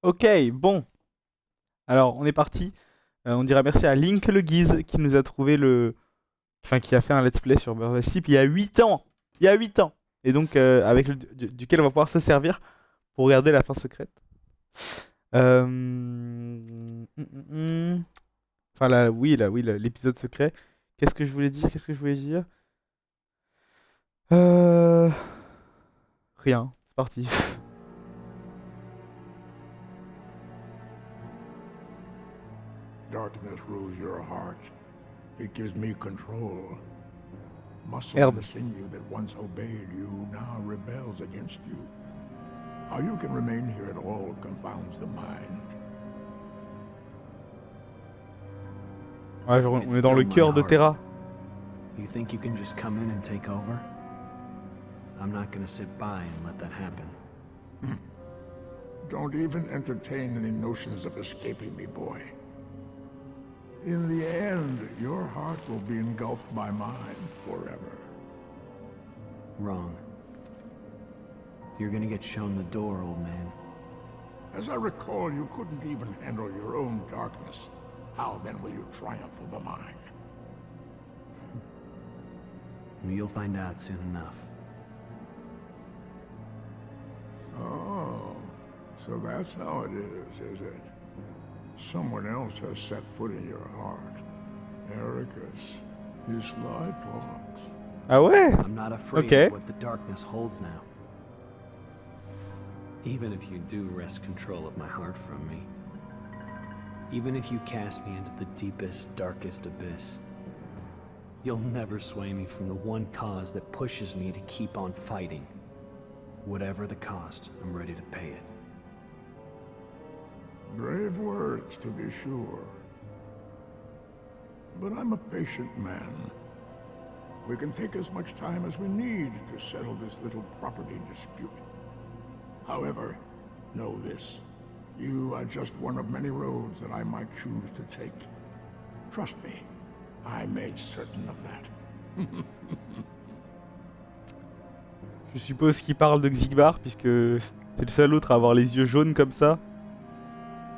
Ok, bon. Alors, on est parti. On dira merci à Link le Guise qui nous a trouvé le... Enfin, qui a fait un let's play sur Birth by Sleep il y a 8 ans. Il y a 8 ans. Et donc, avec duquel on va pouvoir se servir pour regarder la fin secrète. Enfin, là, oui, l'épisode secret. Qu'est-ce que je voulais dire? Qu'est-ce que je voulais dire? Euh... Rien. C'est parti. Darkness rules your heart. It gives me control. Muscle in Merde. the sinew that once obeyed you now rebels against you. How you can remain here at all confounds the mind. Ouais, genre, It's on est dans still le my cœur de heart. Terra. You think you can just come in and take over? I'm not gonna sit by and let that happen. Don't even entertain any notions of escaping me, boy. In the end, your heart will be engulfed by mine forever. Wrong. You're gonna get shown the door, old man. As I recall, you couldn't even handle your own darkness. How then will you triumph over mine? You'll find out soon enough. Oh, so that's how it is it? Someone else has set foot in your heart. Ericus, you sly fox. Ah ouais? I'm not afraid Okay. of what the darkness holds now. Even if you do wrest control of my heart from me. Even if you cast me into the deepest, darkest abyss. You'll never sway me from the one cause that pushes me to keep on fighting. Whatever the cost, I'm ready to pay it. Brave words, to be sure. But I'm a patient man. We can take as much time as we need to settle this little property dispute. However, know this. You are just one of many roads that I might choose to take. Trust me, I made certain of that. Je suppose qu'il parle de Xigbar, puisque c'est le seul autre à avoir les yeux jaunes comme ça.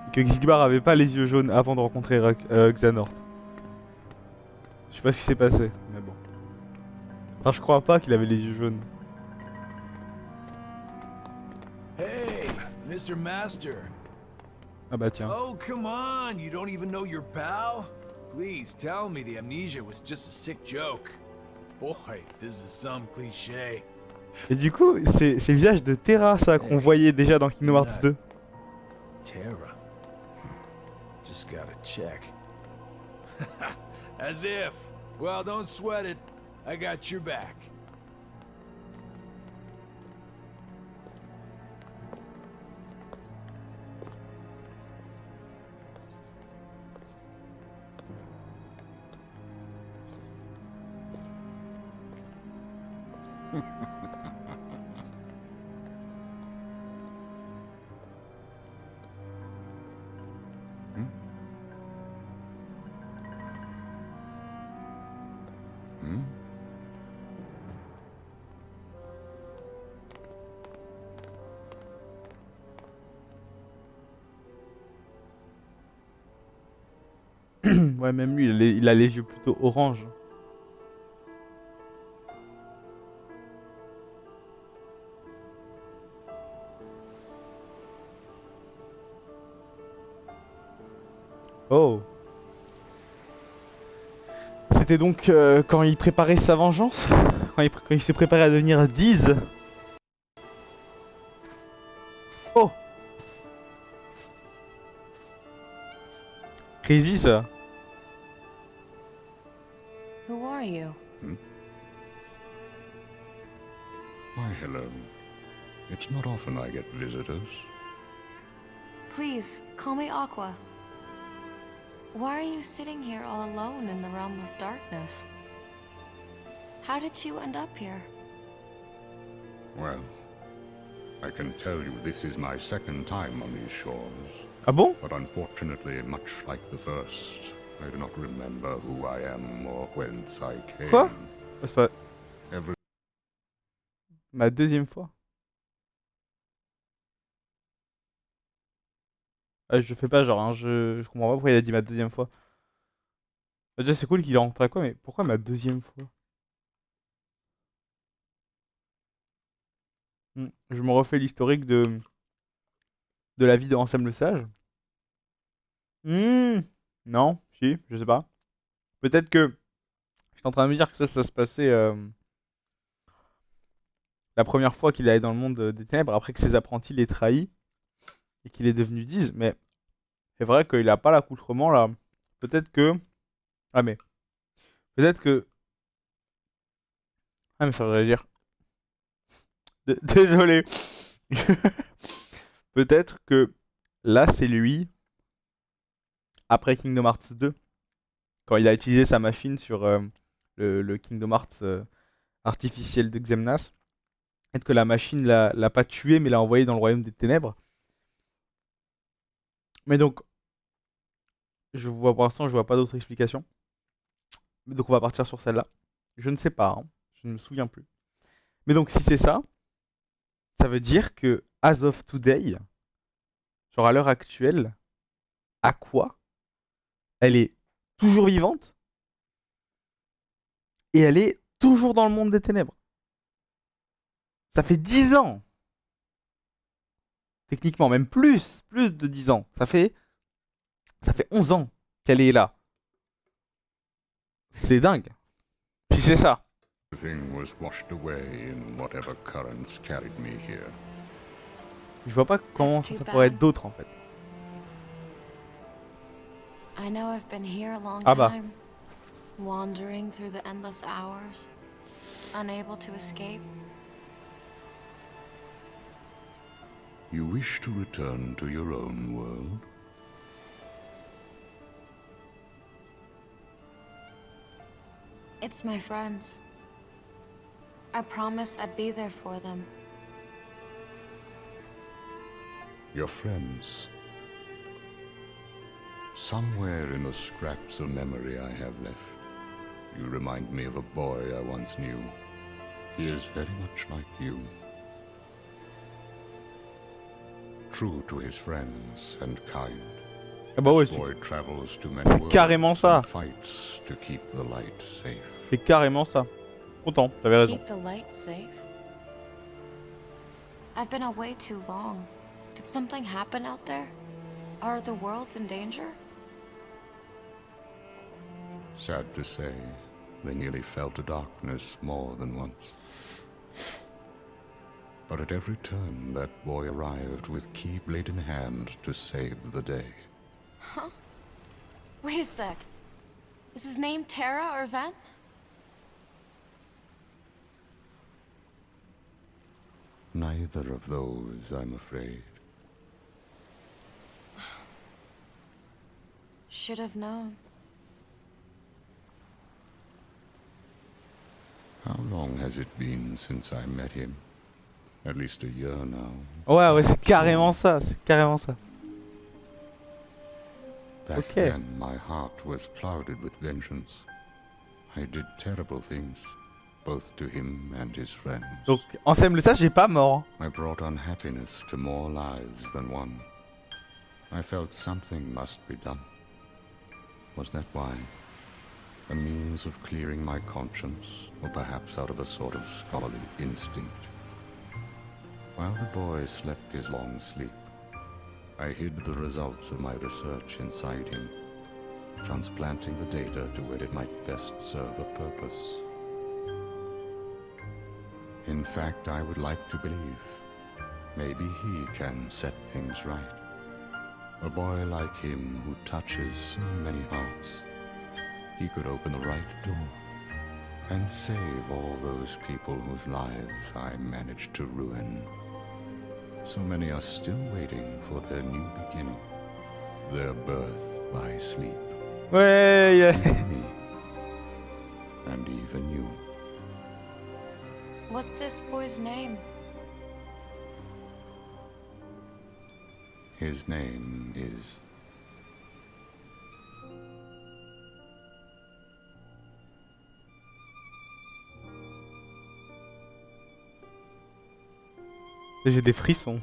Et que Xigbar avait pas les yeux jaunes avant de rencontrer Xehanort. Je sais pas ce qui s'est passé, mais bon. Enfin, je crois pas qu'il avait les yeux jaunes. Hey, Mr. Master. Ah bah tiens. Oh, come on. You don't even know your pal? Please tell me the amnesia was just a sick joke. Boy, this is some cliché. Et du coup, c'est le visage de Terra, ça, qu'on voyait déjà dans Kingdom Hearts 2. Terra. Just gotta check. As if. Well, don't sweat it. I got your back. Ouais, même lui, il a les yeux plutôt orange. Oh. C'était donc quand il préparait sa vengeance? Quand il s'est préparé à devenir Diz? Oh. Crazy ça. Who are you? Why, hello. It's not often I get visitors. Please, call me Aqua. Why are you sitting here all alone in the realm of darkness? How did you end up here? Well, I can tell you this is my second time on these shores. Ah bon? But unfortunately, much like the first, I do not remember who I am or whence I came. Quoi? C'est pas Every ma deuxième fois. Ah, je fais pas genre, hein, je comprends pas pourquoi il a dit ma deuxième fois. Bah, déjà, c'est cool qu'il est rentré à quoi, mais pourquoi ma deuxième fois? Je me refais l'historique de la vie de Ansem le Sage. Hmm, non, si, je sais pas. Peut-être que je suis en train de me dire que ça se passait la première fois qu'il allait dans le monde des ténèbres, après que ses apprentis l'aient trahi et qu'il est devenu Diz, mais c'est vrai qu'il a pas l'accoutrement là. Peut-être que. Ah, mais. Peut-être que. Ah, mais ça voudrait dire. Désolé. Peut-être que là, c'est lui, après Kingdom Hearts 2, quand il a utilisé sa machine sur le Kingdom Hearts artificiel de Xemnas. Peut-être que la machine l'a pas tué, mais l'a envoyé dans le royaume des ténèbres. Mais donc, pour l'instant, je vois pas d'autre explication. Donc, on va partir sur celle-là. Je ne sais pas, hein. Je ne me souviens plus. Mais donc, si c'est ça, ça veut dire que, as of today, genre à l'heure actuelle, Aqua, elle est toujours vivante et elle est toujours dans le monde des ténèbres. Ça fait 10 ans. Techniquement, même plus de 10 ans. Ça fait 11 ans qu'elle est là. C'est dingue. Puis c'est ça. Everything was washed away in whatever currents carried me here. Je vois pas comment That's too ça pourrait bad. être d'autre en fait. I know I've been here a long Ah bah. time, wandering through the endless hours, unable to escape. You wish to return to your own world? It's my friends. I promised I'd be there for them. Your friends? Somewhere in the scraps of memory I have left, you remind me of a boy I once knew. He is very much like you. True to his friends and kind. Ah bah ouais, This boy travels to many c'est worlds carrément ça. and fights to keep the light safe. C'est carrément ça. Content, t'avais raison. Keep the light safe. I've been away too long. Did something happen out there? Are the worlds in danger? Sad to say, they nearly fell to darkness more than once. But at every turn, that boy arrived with keyblade in hand to save the day. Wait a sec. Is his name Terra or Ven? Neither of those, I'm afraid. Should have known. How long has it been since I met him? At least a year now. Ouais, c'est perhaps carrément more. ça. C'est carrément ça. Back Okay. then, my heart was clouded with vengeance. I did terrible things, both to him and his friends. Donc, Ansem le Sage, j'ai pas mort. I brought unhappiness to more lives than one. I felt something must be done. Was that why? A means of clearing my conscience, or perhaps out of a sort of scholarly instinct? While the boy slept his long sleep, I hid the results of my research inside him, transplanting the data to where it might best serve a purpose. In fact, I would like to believe maybe he can set things right. A boy like him who touches so many hearts, he could open the right door and save all those people whose lives I managed to ruin. So many are still waiting for their new beginning, their birth by sleep. Ouais, Me, and even you. What's this boy's name? His name is... j'ai des frissons.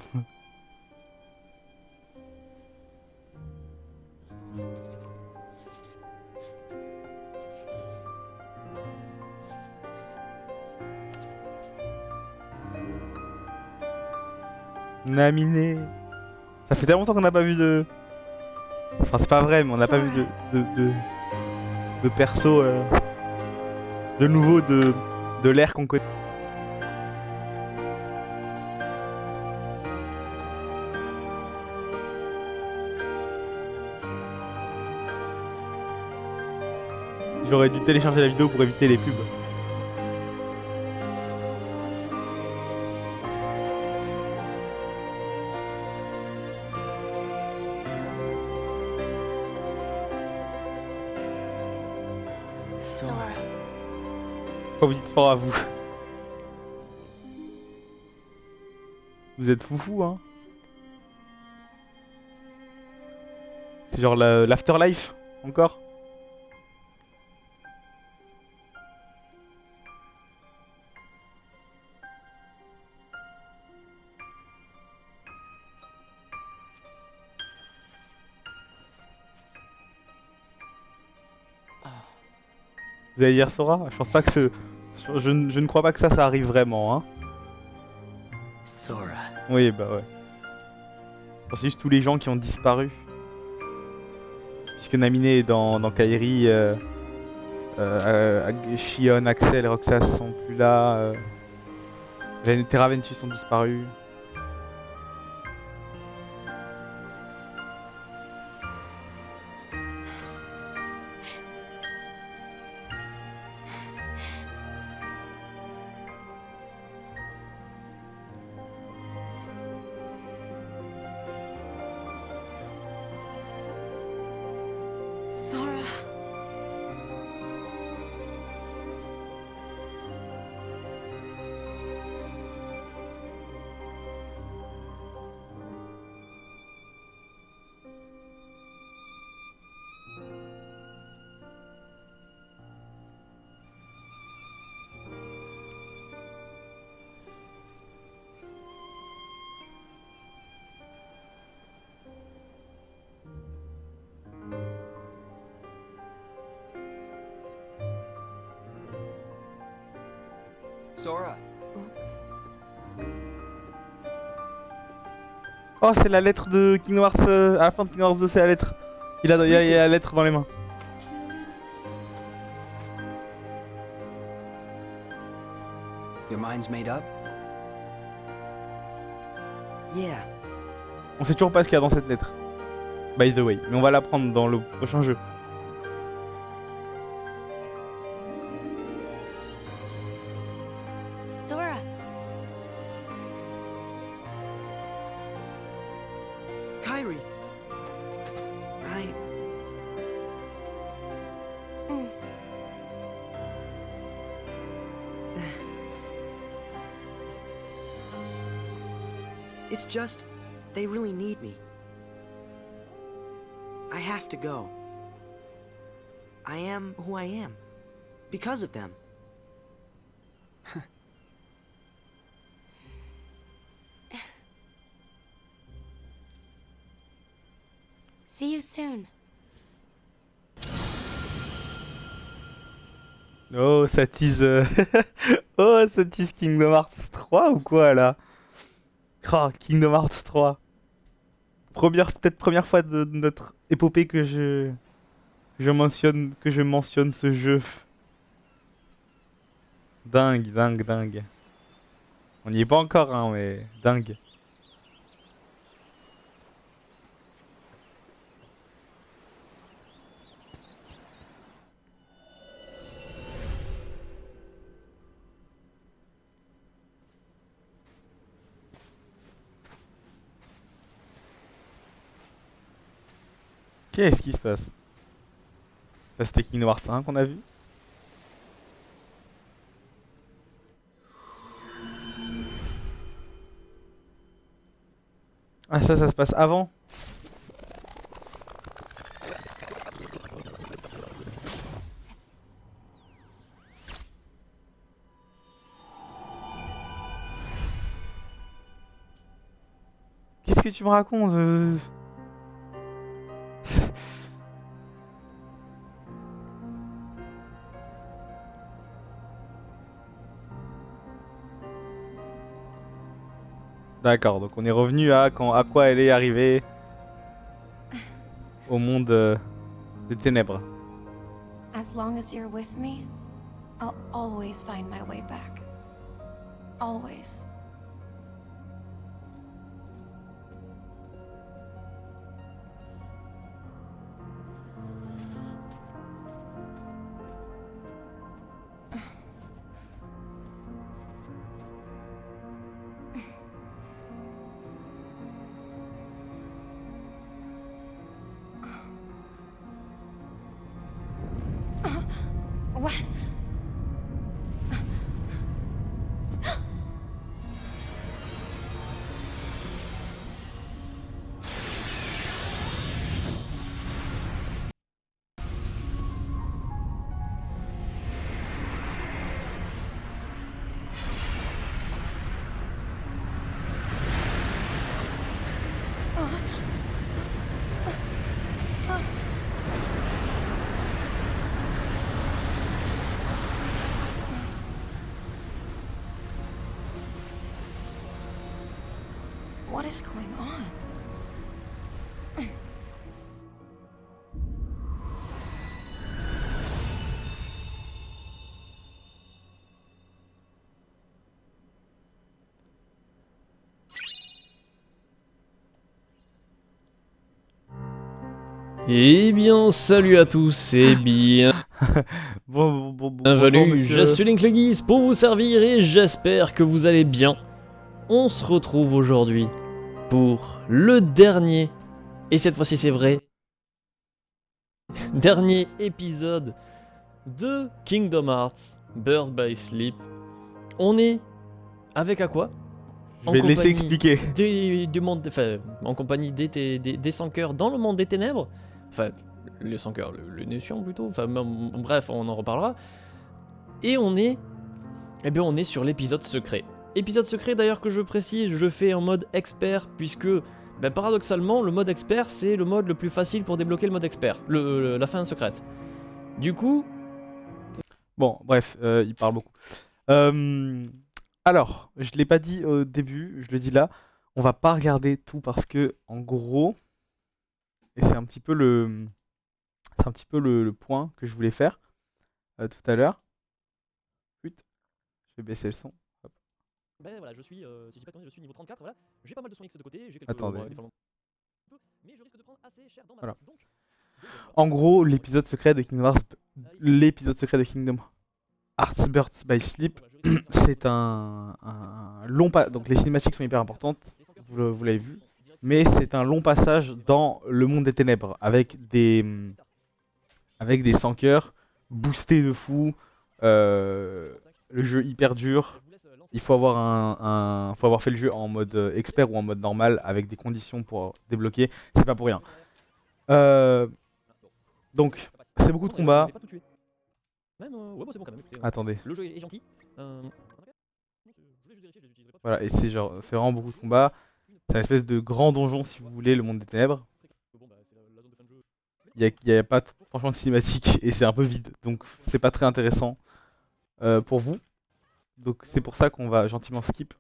Naminé. Ça fait tellement longtemps qu'on n'a pas vu de... Enfin, c'est pas vrai, mais on n'a pas vu de perso de nouveau de l'ère qu'on connaît. J'aurais dû télécharger la vidéo pour éviter les pubs. Sora. Pourquoi vous dites Sora à vous? Vous êtes foufou, hein? C'est genre l'afterlife, encore? Vous allez dire Sora? Je pense pas que je ne crois pas que ça arrive vraiment, hein? Sora. Oui, bah ouais. C'est juste tous les gens qui ont disparu. Puisque Naminé est dans Kairi, Shion, Axel et Roxas sont plus là. Terra Ventus sont disparus. Sora. Sora. Oh, c'est la lettre de Kingdom Hearts. À la fin de Kingdom Hearts 2, c'est la lettre. Il a la lettre dans les mains. Your mind's made up? Yeah. On sait toujours pas ce qu'il y a dans cette lettre. By the way. Mais on va l'apprendre dans le prochain jeu. Sora. Kairi. It's just, they really need me. I have to go. I am who I am. Because of them. See you soon. Oh, ça tease. Oh, ça tease Kingdom Hearts 3 ou quoi là? Oh, Kingdom Hearts 3. Peut-être première fois de notre épopée que je mentionne ce jeu. Dingue, dingue, dingue. On n'y est pas encore, hein, mais dingue. Qu'est-ce qui se passe? Ça c'était Kingdom Hearts 1 qu'on a vu. Ah ça se passe avant. Qu'est-ce que tu me racontes? D'accord, donc on est revenu à quand Aqua elle est arrivée au monde des ténèbres. As long as you're with me, I'll always find my way back. Always. What? What is going on? Eh bien, salut à tous et bienvenue, Bonjour, monsieur. je suis Link le Guise pour vous servir et j'espère que vous allez bien. On se retrouve aujourd'hui pour le dernier, et cette fois-ci c'est vrai, dernier épisode de Kingdom Hearts Birth by Sleep. On est avec Aqua Je vais te laisser expliquer. en compagnie des sans cœurs dans le monde des ténèbres. Enfin, les sans cœurs, le Nation plutôt. Enfin, bref, on en reparlera. Et on est sur l'épisode secret. Épisode secret d'ailleurs que je précise, je fais en mode expert puisque, paradoxalement, le mode expert c'est le mode le plus facile pour débloquer le mode expert, la fin secrète. Du coup, Bon, bref, il parle beaucoup. Alors, je l'ai pas dit au début, je le dis là, on va pas regarder tout parce que, en gros, et c'est un petit peu le point que je voulais faire tout à l'heure. Putain, je vais baisser le son. Hop. voilà, je suis, si je dis pas de conneries, je suis niveau 34, voilà. J'ai pas mal de soins X de côté, j'ai quelques... Attendez. mais je risque de prendre assez cher dans ma Voilà. place, donc... En gros, l'épisode secret de Kingdom Hearts Birth by Sleep, c'est un long pas. Donc les cinématiques sont hyper importantes, vous l'avez vu, mais c'est un long passage dans le monde des ténèbres avec des sans cœurs boostés de fou, le jeu hyper dur. Il faut avoir faut avoir fait le jeu en mode expert ou en mode normal avec des conditions pour débloquer. C'est pas pour rien. Donc c'est beaucoup de combats. Attendez. Le jeu est gentil. Voilà, et c'est vraiment beaucoup de combats. C'est une espèce de grand donjon si vous voulez, le monde des ténèbres. Il y a pas franchement de cinématique et c'est un peu vide, donc c'est pas très intéressant pour vous. Donc c'est pour ça qu'on va gentiment skip.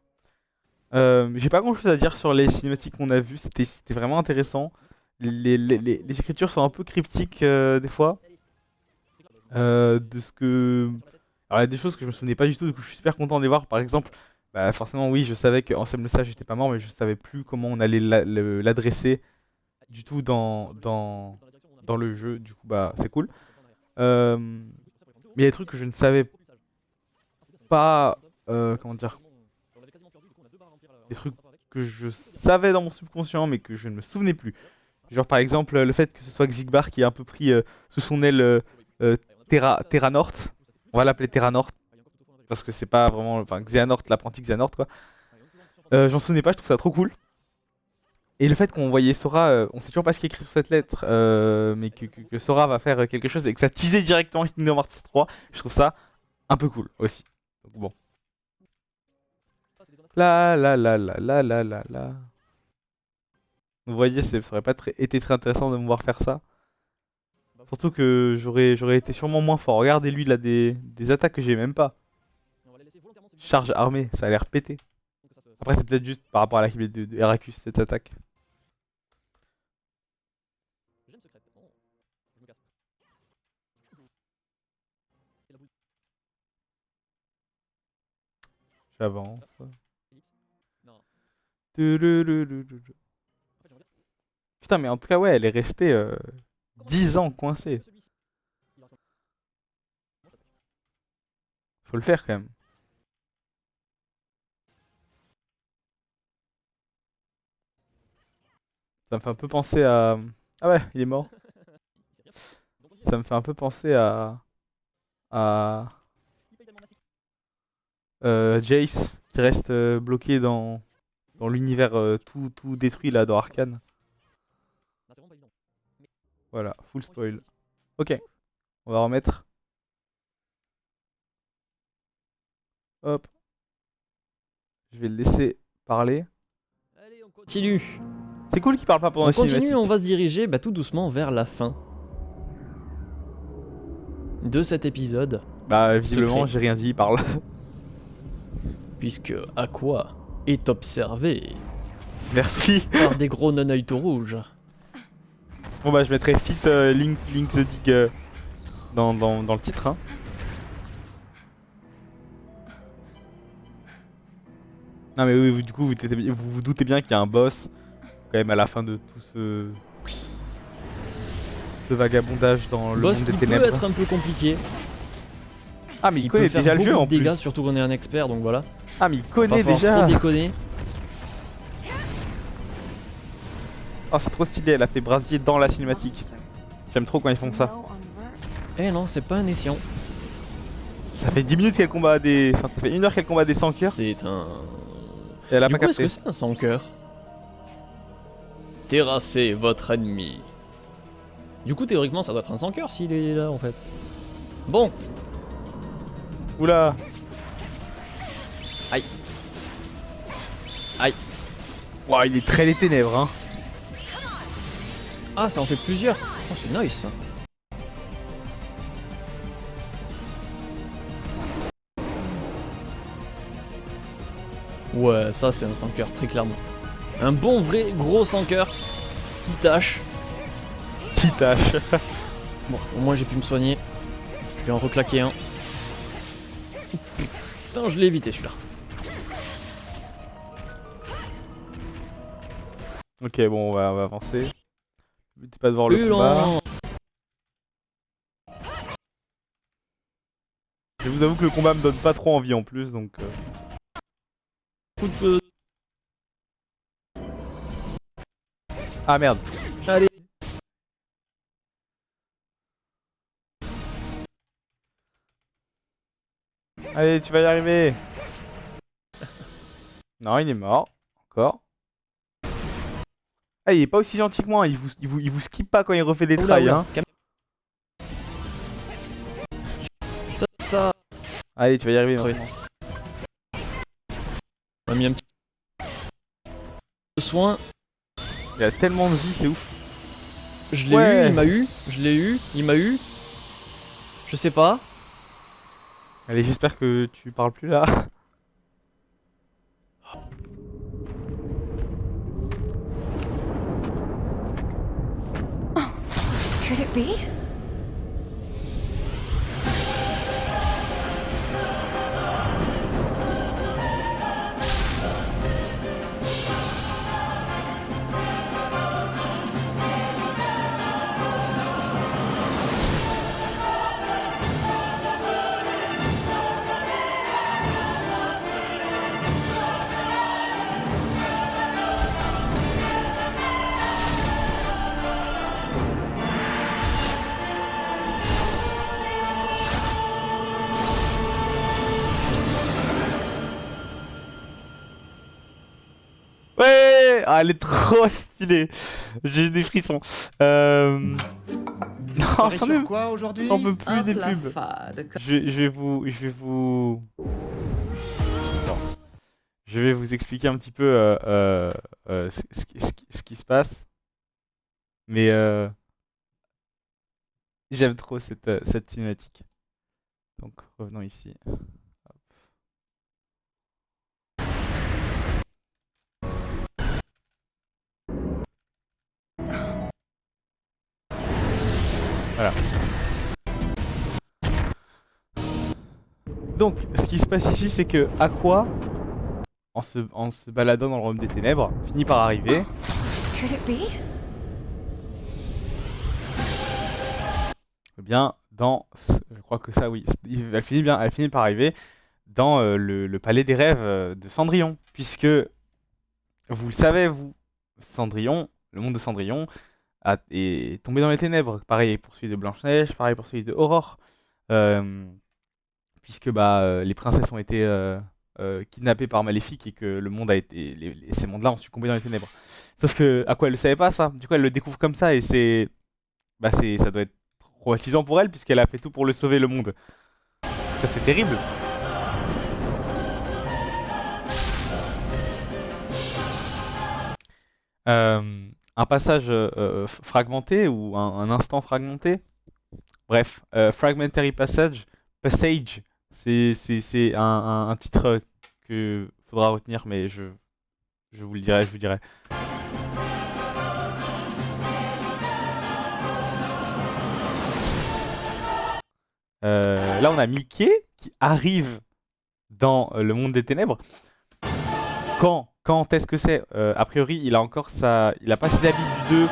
J'ai pas grand chose à dire sur les cinématiques qu'on a vues, c'était vraiment intéressant. Les écritures sont un peu cryptiques des fois. De ce que... Alors il y a des choses que je me souvenais pas du tout, du coup je suis super content de les voir. Par exemple, forcément oui, je savais que Ansem le Sage était pas mort, mais je savais plus comment on allait l'adresser du tout dans le jeu, du coup c'est cool. Mais il y a des trucs que je ne savais pas, comment dire, des trucs que je savais dans mon subconscient mais que je ne me souvenais plus. Genre par exemple le fait que ce soit Xigbar qui a un peu pris sous son aile Terra Nort. On va l'appeler Terra Nort parce que c'est pas vraiment, enfin Xehanort, l'apprenti Xehanort quoi. J'en souvenais pas, je trouve ça trop cool. Et le fait qu'on voyait Sora, on sait toujours pas ce qui est écrit sur cette lettre, mais que Sora va faire quelque chose et que ça teasait directement Kingdom Hearts 3, je trouve ça un peu cool aussi. Donc bon. La. Vous voyez, ça aurait pas été très intéressant de me voir faire ça. Surtout que j'aurais été sûrement moins fort. Regardez lui, il a des attaques que j'ai même pas. Charge armée, ça a l'air pété. Après, c'est peut-être juste par rapport à la cible de Heracus, cette attaque. Gemme secrète. Oh, je me casse. Et la boule. J'avance. Ellipse. Non. Tudururururu. En fait, j'aimerais bien. Putain, mais en tout cas, ouais, elle est restée 10 ans coincée. Celui-ci. Il reste- Faut le faire quand même. Ça me fait un peu penser à... Ah ouais, il est mort. Il s'est rien fait. Donc, on se dit, Ça me fait un peu penser à... À... il paye tellement massif. Jace, qui reste bloqué dans l'univers tout détruit là, dans Arcane. Non, c'est vraiment pas évident. Voilà, full spoil. Ok, on va remettre. Hop. Je vais le laisser parler. Allez, on continue. C'est cool qu'il parle pas pendant On la continue, cinématique. on va se diriger tout doucement vers la fin de cet épisode, Bah, visiblement, Secret. j'ai rien dit, il parle. puisque Aqua est observé Merci. par des gros non-œil tout rouges. Bon bah, je mettrai Fit Link the Dig dans le titre. Hein. Non mais oui, du coup, vous vous doutez bien qu'il y a un boss quand même à la fin de tout ce vagabondage dans le Boss monde des qui peut ténèbres. être un peu compliqué. Ah mais il peut connaît faire déjà le jeu beaucoup en de dégâts, plus. surtout qu'on est un expert, donc voilà. Ah mais il Pas connaît falloir déjà. trop déconner. Oh c'est trop stylé, elle a fait brasier dans la cinématique. J'aime trop quand ils font ça. Snow on verse. Eh non, c'est pas un escient. Ça fait 10 minutes qu'elle combat des... Enfin ça fait 1 heure qu'elle combat des sans cœurs C'est un... et elle a Du pas coup, est-ce capté. que c'est un sans cœur? Terrassez votre ennemi. Du coup, théoriquement, ça doit être un sans cœur s'il est là, en fait. Bon, Oula. Aïe. Aïe. Ouah, il est très les ténèbres hein. ah, ça en fait plusieurs. Oh, c'est nice, ça. Ouais, ça, c'est un sans cœur, très clairement. Un bon, vrai, gros sans cœur qui tâche. Qui tâche. Bon, au moins, j'ai pu me soigner. Je vais en reclaquer un. Putain, je l'ai évité, celui-là. Ok bon on va avancer. Le but c'est pas de voir le combat. Hulant. Je vous avoue que le combat me donne pas trop envie en plus donc... Coup de feu. Ah merde. Allez. Allez tu vas y arriver. Non il est mort. Encore. Ah il est pas aussi gentil que moi, il vous skip pas quand il refait des Oula, trails oula, hein. Ça. Allez tu vas y arriver Oui. maintenant. On a mis un petit peu de soin. Il a tellement de vie c'est ouf. Je l'ai Ouais. eu, il m'a eu. Je l'ai eu, il m'a eu. Je sais pas. Allez j'espère que tu parles plus là. Could it be? Ouais. Ah elle est trop stylée. J'ai eu des frissons. Non j'en ai... quoi aujourd'hui? J'en peux plus des pubs. Fade. Je vais vous expliquer un petit peu ce qui se passe. Mais j'aime trop cette cinématique. Donc revenons ici. Hop. Donc, ce qui se passe ici, c'est que Aqua, en se baladant dans le royaume des ténèbres, finit par arriver. Could it be? Eh bien, je crois que ça, oui. Elle finit par arriver dans le palais des rêves de Cendrillon. Puisque, vous le savez, vous, Cendrillon, le monde de Cendrillon, est tombé dans les ténèbres. Pareil pour celui de Blanche-Neige, pareil pour celui de Aurore. Puisque les princesses ont été kidnappées par Maléfique et que le monde a été. Ces mondes-là ont succombé dans les ténèbres. Sauf que Aqua, elle le savait pas, ça. Du coup, elle le découvre comme ça et ça doit être traumatisant pour elle puisqu'elle a fait tout pour le sauver, le monde. Ça, c'est terrible. Un passage fragmenté ou un instant fragmenté. Bref, Fragmentary Passage, c'est un titre que faudra retenir, mais je vous le dirai, je vous dirai. Là, on a Mickey qui arrive dans le monde des ténèbres. Quand est-ce que c'est a priori, il a pas ses habits du 2.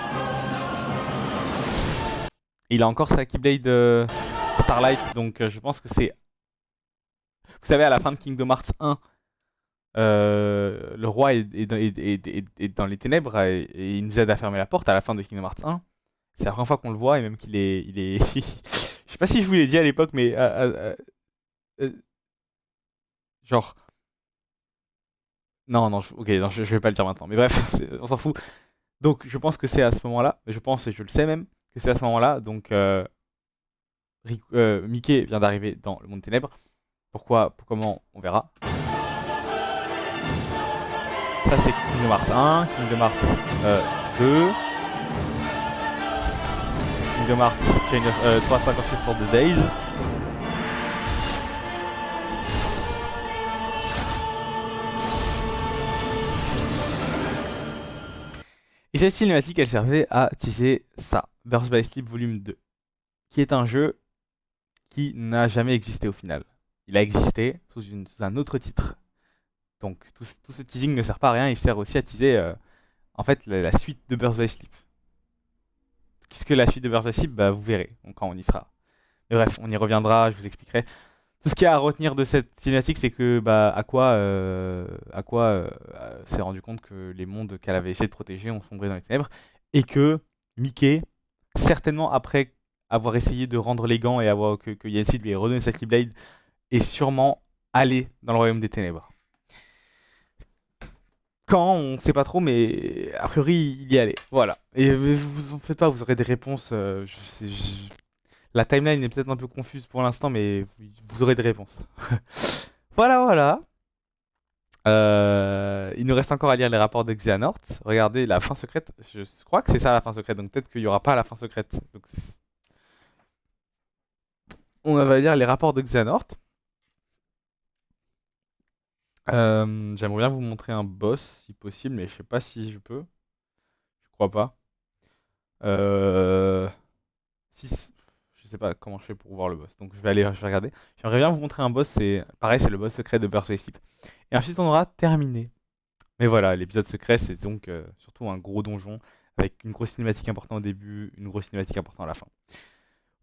Il a encore sa Keyblade Starlight, donc je pense que c'est... Vous savez, à la fin de Kingdom Hearts 1, le roi est dans les ténèbres et il nous aide à fermer la porte à la fin de Kingdom Hearts 1. C'est la première fois qu'on le voit et même qu'il est... Je sais pas si je vous l'ai dit à l'époque, mais... genre... Non, je vais pas le dire maintenant. Mais bref, on s'en fout. Donc je pense que c'est à ce moment-là, je pense et je le sais même, que c'est à ce moment-là. Donc Mickey vient d'arriver dans le monde des ténèbres. Comment, on verra. Ça c'est Kingdom Hearts 1, Kingdom Hearts 2, Kingdom Hearts Chain of 358 sur 2 Days. Et cette cinématique, elle servait à teaser ça, Birth by Sleep Volume 2, qui est un jeu qui n'a jamais existé au final. Il a existé sous un autre titre. Donc tout ce teasing ne sert pas à rien, il sert aussi à teaser en fait la suite de Birth by Sleep. Qu'est-ce que la suite de Birth by Sleep? Vous verrez quand on y sera. Mais bref, on y reviendra, je vous expliquerai. Tout ce qu'il y a à retenir de cette cinématique, c'est que Aqua s'est rendu compte que les mondes qu'elle avait essayé de protéger ont sombré dans les ténèbres et que Mickey, certainement après avoir essayé de rendre les gants et que Yancy lui ait redonné sa Keyblade, est sûrement allé dans le royaume des ténèbres. Quand, on ne sait pas trop, mais a priori il y est allé. Voilà. Et vous en faites pas, vous aurez des réponses. La timeline est peut-être un peu confuse pour l'instant, mais vous aurez des réponses. Voilà. Il nous reste encore à lire les rapports de Xehanort. Regardez la fin secrète. Je crois que c'est ça la fin secrète, donc peut-être qu'il n'y aura pas la fin secrète. Donc, on va lire les rapports de Xehanort. J'aimerais bien vous montrer un boss si possible, mais je sais pas si je peux. Je crois pas. Je sais pas comment je fais pour voir le boss, donc je vais regarder. J'aimerais bien vous montrer un boss, c'est le boss secret de Birth by Sleep. Et ensuite on aura terminé. Mais voilà, l'épisode secret c'est donc surtout un gros donjon avec une grosse cinématique importante au début, une grosse cinématique importante à la fin.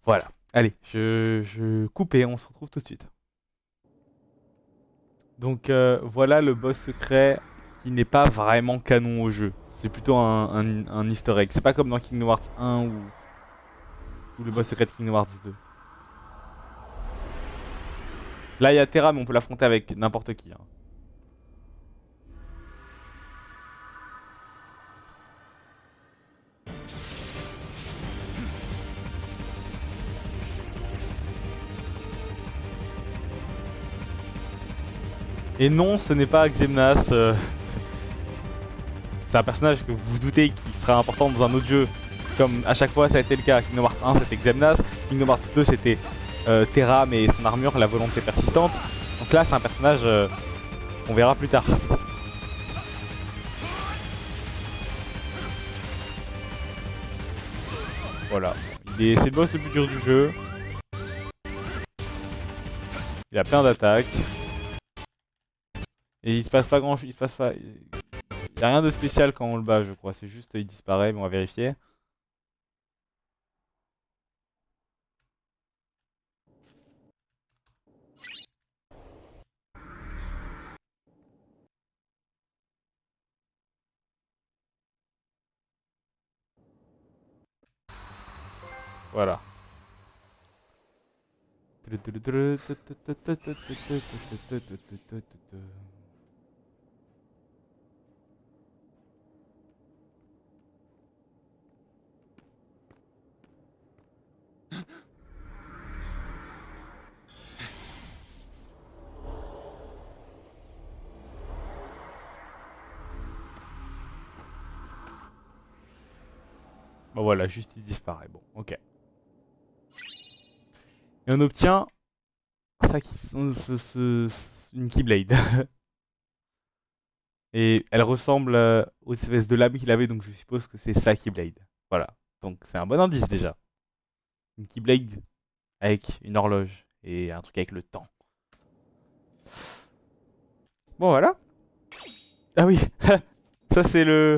Voilà, allez, je coupe et on se retrouve tout de suite. Donc voilà le boss secret qui n'est pas vraiment canon au jeu. C'est plutôt un easter egg. C'est pas comme dans Kingdom Hearts 1 ou le boss secret de Kingdom Hearts 2. Là il y a Terra mais on peut l'affronter avec n'importe qui. Et non, ce n'est pas Xemnas. C'est un personnage que vous vous doutez qui sera important dans un autre jeu. Comme à chaque fois ça a été le cas. Kingdom Hearts 1 c'était Xemnas, Kingdom Hearts 2 c'était Terra mais son armure, la volonté persistante. Donc là c'est un personnage qu'on verra plus tard. Voilà, c'est le boss le plus dur du jeu. Il a plein d'attaques. Et il se passe pas grand chose. Il se passe pas. Il y a rien de spécial quand on le bat, je crois. C'est juste il disparaît, mais on va vérifier. Voilà. Bon voilà, juste il disparaît. Bon, ok. Et on obtient ça une Keyblade. Et elle ressemble aux espèces de lames qu'il avait, donc je suppose que c'est sa Keyblade. Voilà. Donc c'est un bon indice déjà. Une Keyblade avec une horloge et un truc avec le temps. Bon voilà. Ah oui, ça c'est le...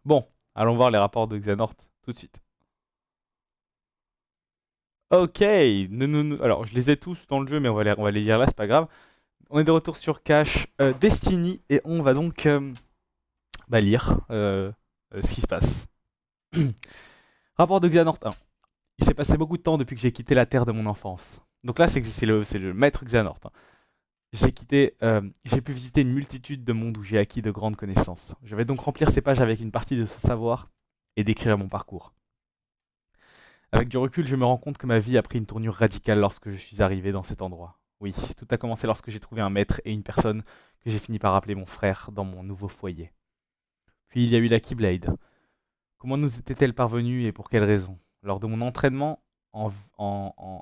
Bon, allons voir les rapports de Xehanort tout de suite. Ok, alors je les ai tous dans le jeu, mais on va les lire là, c'est pas grave. On est de retour sur Cache Destiny et on va donc lire ce qui se passe. Rapport de Xehanort 1. Il s'est passé beaucoup de temps depuis que j'ai quitté la terre de mon enfance. Donc là, c'est le maître Xehanort. Hein. J'ai pu visiter une multitude de mondes où j'ai acquis de grandes connaissances. Je vais donc remplir ces pages avec une partie de ce savoir et décrire mon parcours. Avec du recul, je me rends compte que ma vie a pris une tournure radicale lorsque je suis arrivé dans cet endroit. Oui, tout a commencé lorsque j'ai trouvé un maître et une personne que j'ai fini par appeler mon frère dans mon nouveau foyer. Puis il y a eu la Keyblade. Comment nous était-elle parvenue et pour quelles raisons? Lors de mon entraînement Lors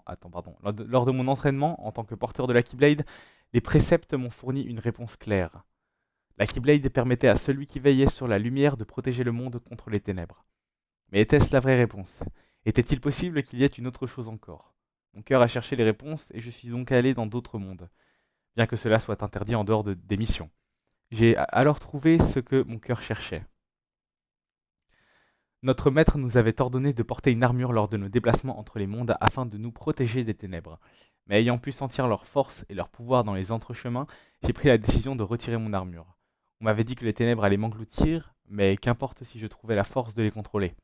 de mon entraînement en tant que porteur de la Keyblade, les préceptes m'ont fourni une réponse claire. La Keyblade permettait à celui qui veillait sur la lumière de protéger le monde contre les ténèbres. Mais était-ce la vraie réponse? Était-il possible qu'il y ait une autre chose encore? Mon cœur a cherché les réponses et je suis donc allé dans d'autres mondes, bien que cela soit interdit en dehors des missions. J'ai alors trouvé ce que mon cœur cherchait. Notre maître nous avait ordonné de porter une armure lors de nos déplacements entre les mondes afin de nous protéger des ténèbres. Mais ayant pu sentir leur force et leur pouvoir dans les entrechemins, j'ai pris la décision de retirer mon armure. On m'avait dit que les ténèbres allaient m'engloutir, mais qu'importe si je trouvais la force de les contrôler.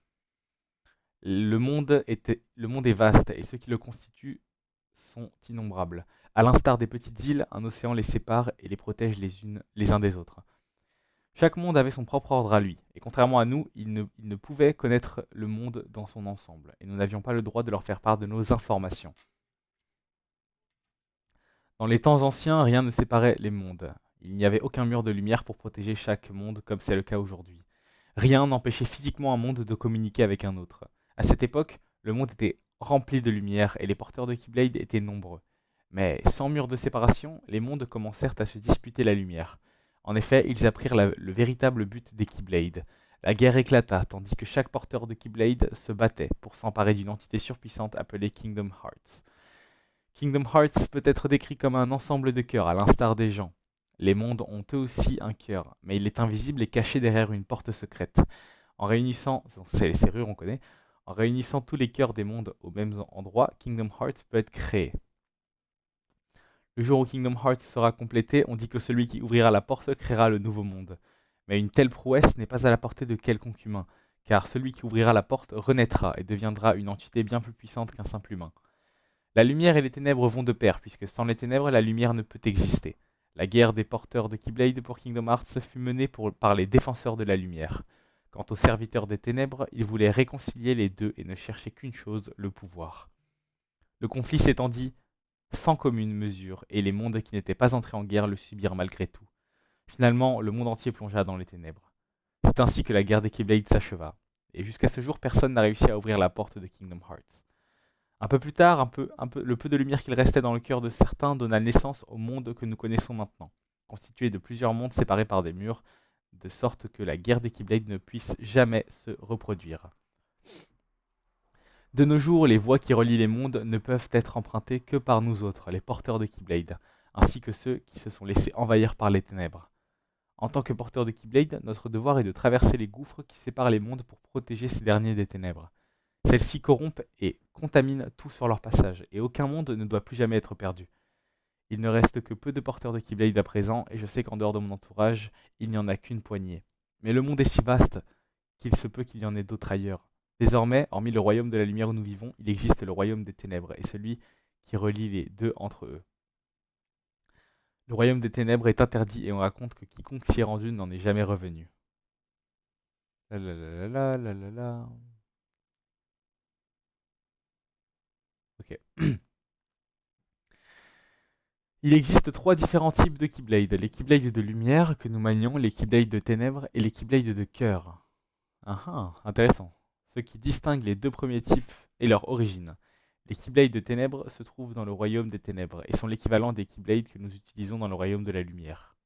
Le monde est vaste et ceux qui le constituent sont innombrables. À l'instar des petites îles, un océan les sépare et les protège les uns des autres. Chaque monde avait son propre ordre à lui, et contrairement à nous, il ne pouvait connaître le monde dans son ensemble, et nous n'avions pas le droit de leur faire part de nos informations. Dans les temps anciens, rien ne séparait les mondes. Il n'y avait aucun mur de lumière pour protéger chaque monde comme c'est le cas aujourd'hui. Rien n'empêchait physiquement un monde de communiquer avec un autre. À cette époque, le monde était rempli de lumière et les porteurs de Keyblade étaient nombreux. Mais sans mur de séparation, les mondes commencèrent à se disputer la lumière. En effet, ils apprirent le véritable but des Keyblade. La guerre éclata, tandis que chaque porteur de Keyblade se battait pour s'emparer d'une entité surpuissante appelée Kingdom Hearts. Kingdom Hearts peut être décrit comme un ensemble de cœurs, à l'instar des gens. Les mondes ont eux aussi un cœur, mais il est invisible et caché derrière une porte secrète. En réunissant, c'est les serrures on connaît, en réunissant tous les cœurs des mondes au même endroit, Kingdom Hearts peut être créé. Le jour où Kingdom Hearts sera complété, on dit que celui qui ouvrira la porte créera le nouveau monde. Mais une telle prouesse n'est pas à la portée de quelconque humain, car celui qui ouvrira la porte renaîtra et deviendra une entité bien plus puissante qu'un simple humain. La lumière et les ténèbres vont de pair, puisque sans les ténèbres, la lumière ne peut exister. La guerre des porteurs de Keyblade pour Kingdom Hearts fut menée par les défenseurs de la lumière. Quant aux serviteurs des ténèbres, ils voulaient réconcilier les deux et ne cherchaient qu'une chose, le pouvoir. Le conflit s'étendit sans commune mesure, et les mondes qui n'étaient pas entrés en guerre le subirent malgré tout. Finalement, le monde entier plongea dans les ténèbres. C'est ainsi que la guerre des Keyblade s'acheva, et jusqu'à ce jour, personne n'a réussi à ouvrir la porte de Kingdom Hearts. Un peu plus tard, le peu de lumière qu'il restait dans le cœur de certains donna naissance au monde que nous connaissons maintenant, constitué de plusieurs mondes séparés par des murs, de sorte que la guerre des Keyblade ne puisse jamais se reproduire. De nos jours, les voies qui relient les mondes ne peuvent être empruntées que par nous autres, les porteurs de Keyblade, ainsi que ceux qui se sont laissés envahir par les ténèbres. En tant que porteurs de Keyblade, notre devoir est de traverser les gouffres qui séparent les mondes pour protéger ces derniers des ténèbres. Celles-ci corrompent et contaminent tout sur leur passage, et aucun monde ne doit plus jamais être perdu. Il ne reste que peu de porteurs de Keyblade à présent, et je sais qu'en dehors de mon entourage, il n'y en a qu'une poignée. Mais le monde est si vaste qu'il se peut qu'il y en ait d'autres ailleurs. Désormais, hormis le royaume de la lumière où nous vivons, il existe le royaume des ténèbres, et celui qui relie les deux entre eux. Le royaume des ténèbres est interdit, et on raconte que quiconque s'y est rendu n'en est jamais revenu. La la la la la la la. Ok. Il existe 3 différents types de Keyblade. Les Keyblades de lumière que nous manions, les Keyblades de ténèbres et les Keyblades de cœur. Ah ah, intéressant. Ce qui distingue les 2 premiers types est leur origine. Les Keyblades de ténèbres se trouvent dans le royaume des ténèbres et sont l'équivalent des Keyblades que nous utilisons dans le royaume de la lumière.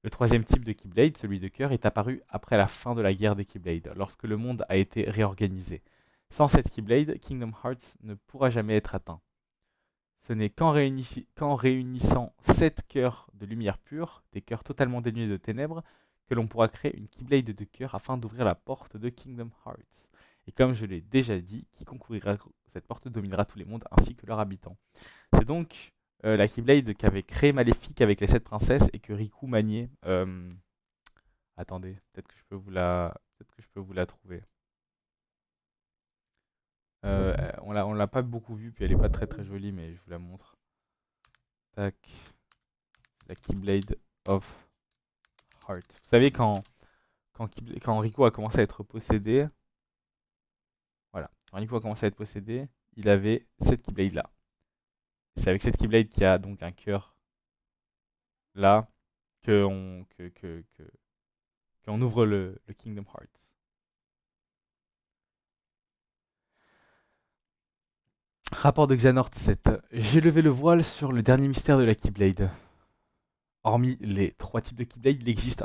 Le 3e type de Keyblade, celui de cœur, est apparu après la fin de la guerre des Keyblades, lorsque le monde a été réorganisé. Sans cette Keyblade, Kingdom Hearts ne pourra jamais être atteint. Ce n'est qu'en réunissant 7 cœurs de lumière pure, des cœurs totalement dénués de ténèbres, que l'on pourra créer une Keyblade de cœur afin d'ouvrir la porte de Kingdom Hearts. Et comme je l'ai déjà dit, quiconque ouvrira cette porte dominera tous les mondes ainsi que leurs habitants. C'est donc la Keyblade qu'avait créé Maléfique avec les 7 princesses et que Riku maniait. Attendez, peut-être que je peux vous la trouver. On l'a pas beaucoup vue, puis elle est pas très très jolie, mais je vous la montre. Tac. La Keyblade of Heart. Vous savez, quand Riku a commencé à être possédé, voilà, quand Riku a commencé à être possédé, il avait cette Keyblade là. C'est avec cette Keyblade qui a donc un cœur là qu'on ouvre le Kingdom Hearts. Rapport de Xehanort 7. J'ai levé le voile sur le dernier mystère de la Keyblade. Hormis les 3 types de Keyblade, il existe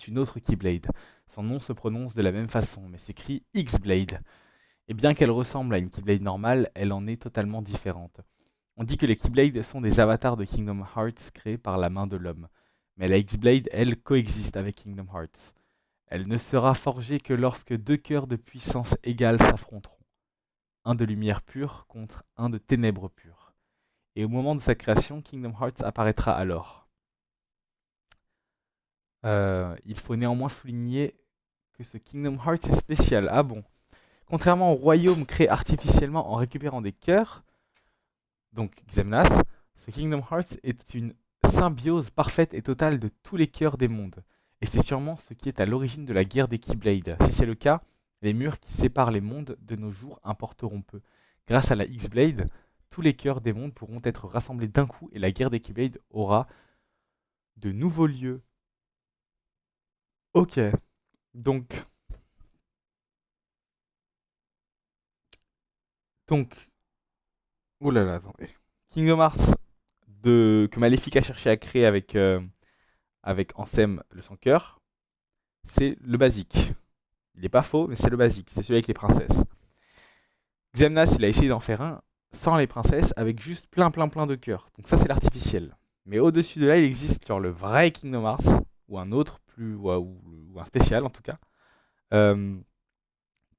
une autre Keyblade. Son nom se prononce de la même façon, mais s'écrit X-Blade. Et bien qu'elle ressemble à une Keyblade normale, elle en est totalement différente. On dit que les Keyblades sont des avatars de Kingdom Hearts créés par la main de l'homme. Mais la X-Blade, elle, coexiste avec Kingdom Hearts. Elle ne sera forgée que lorsque 2 cœurs de puissance égale s'affronteront. Un de lumière pure contre un de ténèbres pures. Et au moment de sa création, Kingdom Hearts apparaîtra alors. Il faut néanmoins souligner que ce Kingdom Hearts est spécial. Ah bon. Contrairement au royaume créé artificiellement en récupérant des cœurs, donc Xemnas, ce Kingdom Hearts est une symbiose parfaite et totale de tous les cœurs des mondes. Et c'est sûrement ce qui est à l'origine de la guerre des Keyblades. Si c'est le cas, les murs qui séparent les mondes de nos jours importeront peu. Grâce à la X-Blade, tous les cœurs des mondes pourront être rassemblés d'un coup et la guerre des Keyblades aura de nouveaux lieux. Ok, donc, oh là là, attendez. Kingdom Hearts que Maléfique a cherché à créer avec Ansem le sans cœur, c'est le basique. Il n'est pas faux, mais c'est le basique, c'est celui avec les princesses. Xemnas, il a essayé d'en faire un sans les princesses, avec juste plein de cœurs. Donc ça, c'est l'artificiel. Mais au-dessus de là, il existe genre le vrai Kingdom Hearts, ou un autre, ou un spécial en tout cas,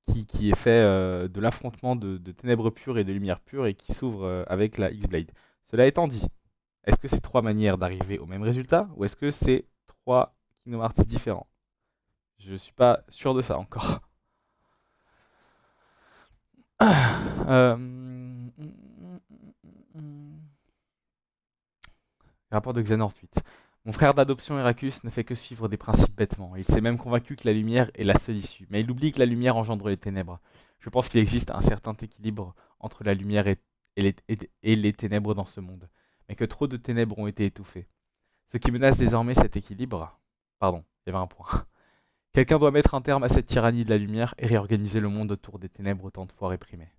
qui est fait de l'affrontement de ténèbres pures et de lumière pure, et qui s'ouvre avec la X-Blade. Cela étant dit, est-ce que c'est 3 manières d'arriver au même résultat, ou est-ce que c'est 3 Kingdom Hearts différents? Je suis pas sûr de ça encore. Rapport de Xehanort 8. Mon frère d'adoption Heracus ne fait que suivre des principes bêtement. Il s'est même convaincu que la lumière est la seule issue. Mais il oublie que la lumière engendre les ténèbres. Je pense qu'il existe un certain équilibre entre la lumière et les ténèbres dans ce monde. Mais que trop de ténèbres ont été étouffées. Ce qui menace désormais cet équilibre... Pardon, il y avait un point. Quelqu'un doit mettre un terme à cette tyrannie de la lumière et réorganiser le monde autour des ténèbres tant de fois réprimées.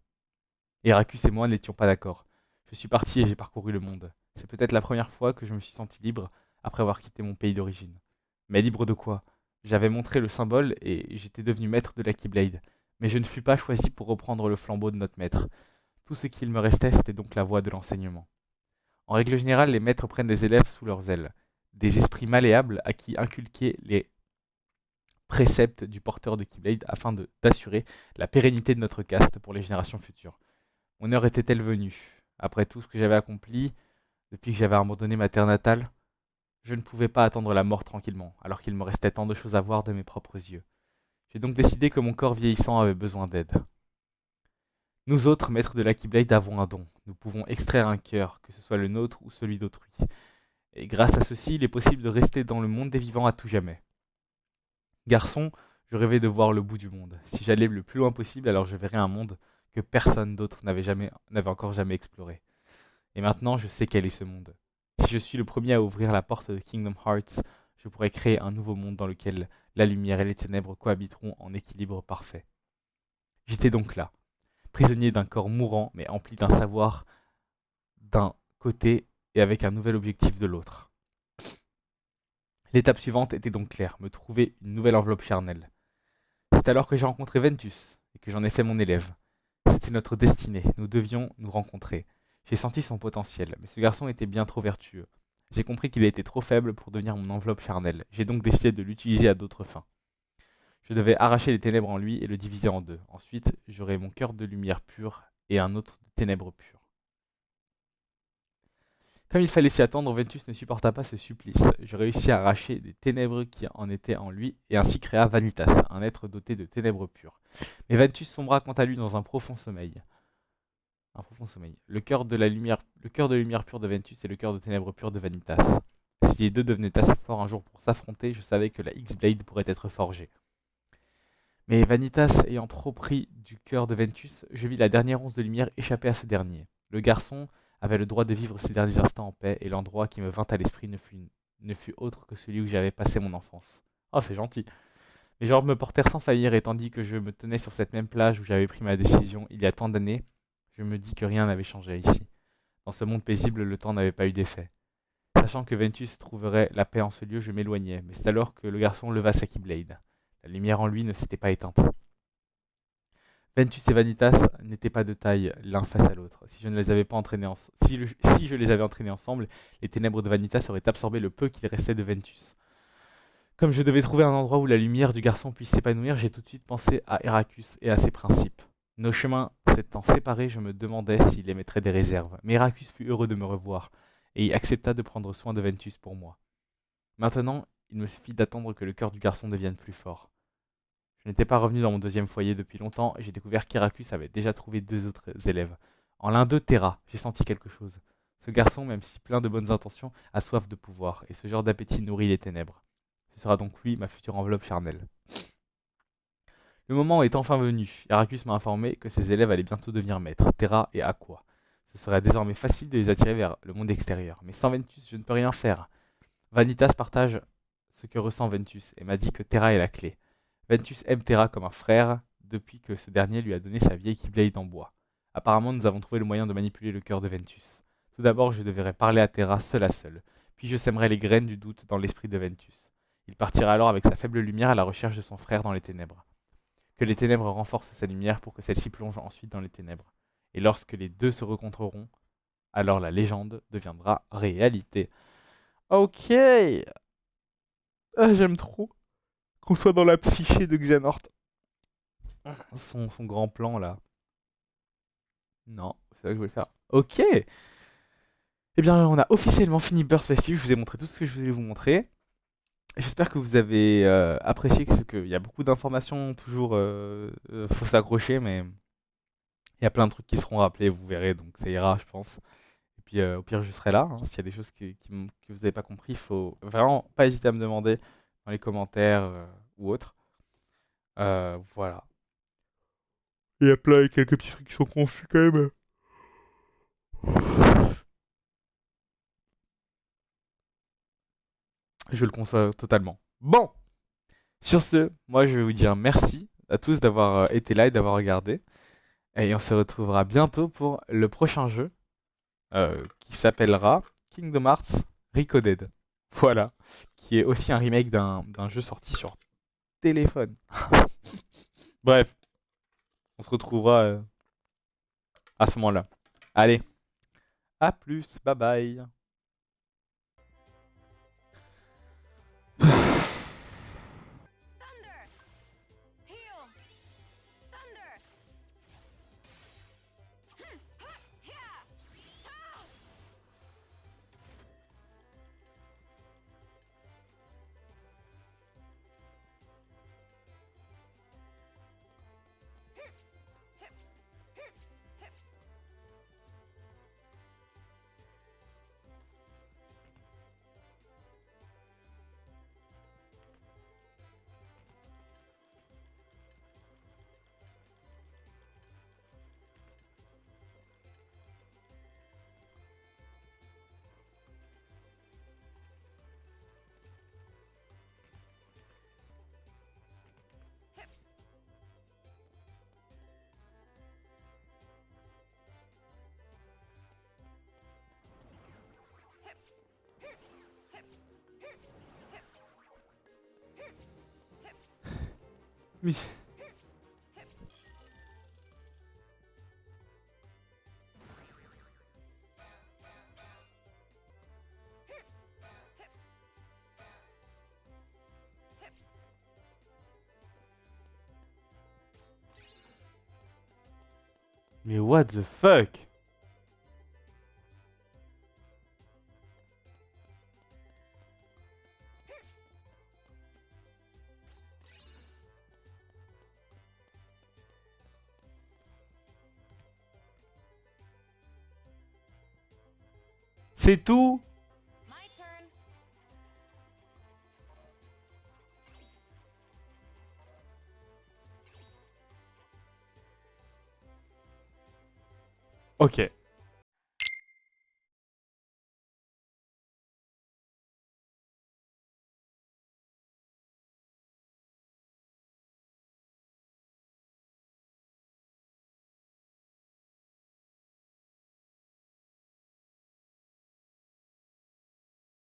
Heracus et moi n'étions pas d'accord. Je suis parti et j'ai parcouru le monde. C'est peut-être la première fois que je me suis senti libre après avoir quitté mon pays d'origine. Mais libre de quoi? J'avais montré le symbole et j'étais devenu maître de la Keyblade. Mais je ne fus pas choisi pour reprendre le flambeau de notre maître. Tout ce qu'il me restait, c'était donc la voie de l'enseignement. En règle générale, les maîtres prennent des élèves sous leurs ailes, des esprits malléables à qui inculquer les préceptes du porteur de Keyblade afin d'assurer la pérennité de notre caste pour les générations futures. Mon heure était-elle venue? Après tout ce que j'avais accompli, depuis que j'avais abandonné ma terre natale, je ne pouvais pas attendre la mort tranquillement, alors qu'il me restait tant de choses à voir de mes propres yeux. J'ai donc décidé que mon corps vieillissant avait besoin d'aide. Nous autres, maîtres de la Keyblade, avons un don. Nous pouvons extraire un cœur, que ce soit le nôtre ou celui d'autrui. Et grâce à ceci, il est possible de rester dans le monde des vivants à tout jamais. Garçon, je rêvais de voir le bout du monde. Si j'allais le plus loin possible, alors je verrais un monde que personne d'autre n'avait encore jamais exploré. Et maintenant, je sais quel est ce monde. Si je suis le premier à ouvrir la porte de Kingdom Hearts, je pourrais créer un nouveau monde dans lequel la lumière et les ténèbres cohabiteront en équilibre parfait. J'étais donc là, prisonnier d'un corps mourant, mais empli d'un savoir d'un côté et avec un nouvel objectif de l'autre. L'étape suivante était donc claire, me trouver une nouvelle enveloppe charnelle. C'est alors que j'ai rencontré Ventus et que j'en ai fait mon élève. C'était notre destinée, nous devions nous rencontrer. J'ai senti son potentiel, mais ce garçon était bien trop vertueux. J'ai compris qu'il était trop faible pour devenir mon enveloppe charnelle. J'ai donc décidé de l'utiliser à d'autres fins. Je devais arracher les ténèbres en lui et le diviser en deux. Ensuite, j'aurais mon cœur de lumière pure et un autre de ténèbres pures. Comme il fallait s'y attendre, Ventus ne supporta pas ce supplice. Je réussis à arracher des ténèbres qui en étaient en lui et ainsi créa Vanitas, un être doté de ténèbres pures. Mais Ventus sombra quant à lui dans un profond sommeil. Le cœur de lumière pure de Ventus et le cœur de ténèbres pures de Vanitas. Si les deux devenaient assez forts un jour pour s'affronter, je savais que la X-Blade pourrait être forgée. Mais Vanitas ayant trop pris du cœur de Ventus, je vis la dernière once de lumière échapper à ce dernier. Le garçon avait le droit de vivre ses derniers instants en paix, et l'endroit qui me vint à l'esprit ne fut autre que celui où j'avais passé mon enfance. Oh, c'est gentil. Mes jambes me portèrent sans faillir, et tandis que je me tenais sur cette même plage où j'avais pris ma décision il y a tant d'années, je me dis que rien n'avait changé ici. Dans ce monde paisible, le temps n'avait pas eu d'effet. Sachant que Ventus trouverait la paix en ce lieu, je m'éloignais, mais c'est alors que le garçon leva sa Keyblade. La lumière en lui ne s'était pas éteinte. Ventus et Vanitas n'étaient pas de taille l'un face à l'autre. Si je les avais entraînés ensemble, les ténèbres de Vanitas auraient absorbé le peu qu'il restait de Ventus. Comme je devais trouver un endroit où la lumière du garçon puisse s'épanouir, j'ai tout de suite pensé à Heracus et à ses principes. Nos chemins s'étant séparés, je me demandais s'il émettrait des réserves. Mais Heracus fut heureux de me revoir, et il accepta de prendre soin de Ventus pour moi. Maintenant, il me suffit d'attendre que le cœur du garçon devienne plus fort. Je n'étais pas revenu dans mon deuxième foyer depuis longtemps et j'ai découvert qu'Heracus avait déjà trouvé 2 autres élèves. En l'un d'eux, Terra, j'ai senti quelque chose. Ce garçon, même si plein de bonnes intentions, a soif de pouvoir, et ce genre d'appétit nourrit les ténèbres. Ce sera donc lui, ma future enveloppe charnelle. Le moment est enfin venu. Heracus m'a informé que ses élèves allaient bientôt devenir maîtres, Terra et Aqua. Ce serait désormais facile de les attirer vers le monde extérieur, mais sans Ventus, je ne peux rien faire. Vanitas partage ce que ressent Ventus et m'a dit que Terra est la clé. Ventus aime Terra comme un frère depuis que ce dernier lui a donné sa vieille Keyblade en bois. Apparemment, nous avons trouvé le moyen de manipuler le cœur de Ventus. Tout d'abord, je devrais parler à Terra seul à seul, puis je sèmerai les graines du doute dans l'esprit de Ventus. Il partira alors avec sa faible lumière à la recherche de son frère dans les ténèbres. Que les ténèbres renforcent sa lumière pour que celle-ci plonge ensuite dans les ténèbres. Et lorsque les deux se rencontreront, alors la légende deviendra réalité. Ok. J'aime trop qu'on soit dans la psyché de Xehanort. Son grand plan là. Non, c'est ça que je voulais faire. Ok. Eh bien, on a officiellement fini Burst Festive. Je vous ai montré tout ce que je voulais vous montrer. J'espère que vous avez apprécié, qu'il y a beaucoup d'informations, toujours faut s'accrocher, mais il y a plein de trucs qui seront rappelés, vous verrez, donc ça ira, je pense. Et puis au pire, je serai là. Hein, s'il y a des choses que vous n'avez pas compris, il faut vraiment pas hésiter à me demander dans les commentaires ou autres. Voilà. Il y a quelques petits trucs qui sont confus quand même. Je le conçois totalement. Bon, sur ce, moi je vais vous dire merci à tous d'avoir été là et d'avoir regardé. Et on se retrouvera bientôt pour le prochain jeu qui s'appellera Kingdom Hearts Recoded. Voilà, qui est aussi un remake d'un jeu sorti sur téléphone. Bref, On se retrouvera à ce moment-là. Allez, à plus, bye bye. Thunder! Heal! Thunder! Yeah! Mais... Mais what the fuck? C'est tout? My turn. Ok.